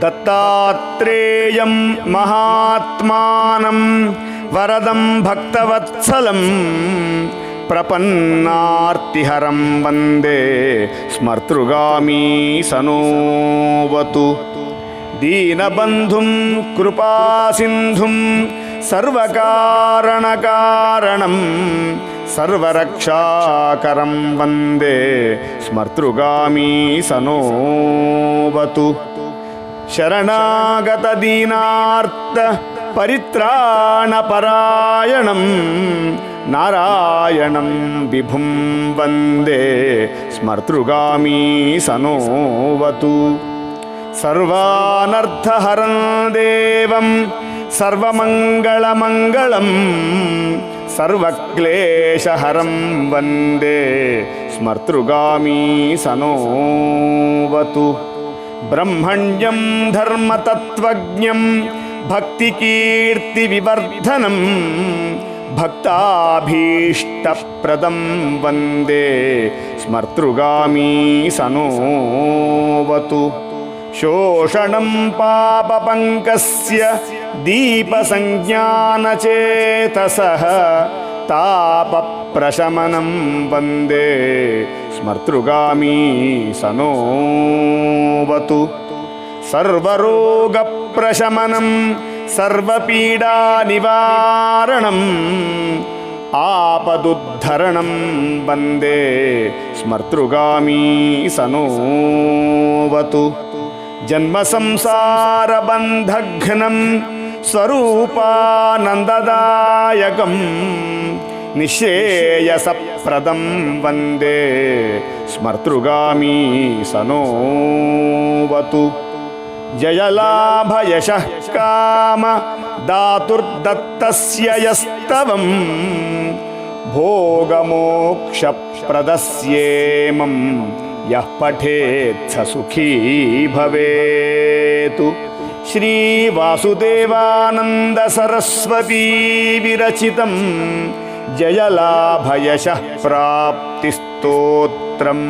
దత్తాత్రేయం మహాత్మానం వరదం భక్తవత్సలం ప్రపన్నార్తిహరం వందే స్మర్తృగామీ సనోవతు. దీనబంధుం కృపాసింధుం సర్వకారణకారణం సర్వరక్షాకరం వందే స్మర్తృగామీ సనోవతు. శరణాగత దీనార్త పరిత్రాణపరాయణం నారాయణం విభుం వందే స్మర్తృగామీ సనోవతు. సర్వానర్థహరం దేవం సర్వమంగళమంగళం సర్వక్లేశహరం వందే స్మర్తృగామీ సనోవతు. బ్రహ్మణ్యం ధర్మతత్వజ్ఞం భక్తికీర్తివివర్ధనం భక్తాభీష్టప్రదం వందే స్మర్తృగామీ సనోవతు. శోషణం పాపపంకస్య దీపసంజ్ఞానచేతసః తాపప్రశమనం వందే స్మర్తృగామీ సనోవతు. సర్వరోగప్రశమనం సర్వపీడానివారణం ఆపదుద్ధరణం వందే స్మర్తృగామీ సనోవతు. జన్మసంసారబంధఘ్నం స్వరూపానందదాయకం నిశ్రేయసప్రదం వందే స్మర్తృగామీ సనోవతు. జయలాభయశః కామ దాతుర్దత్తస్య యస్తవం భోగమోక్షప్రదస్యేమం యః పఠేత్ స సుఖీ భవేతు. శ్రీ వాసుదేవానంద సరస్వతీ విరచితం జయలాభయశః ప్రాప్తి స్తోత్రం.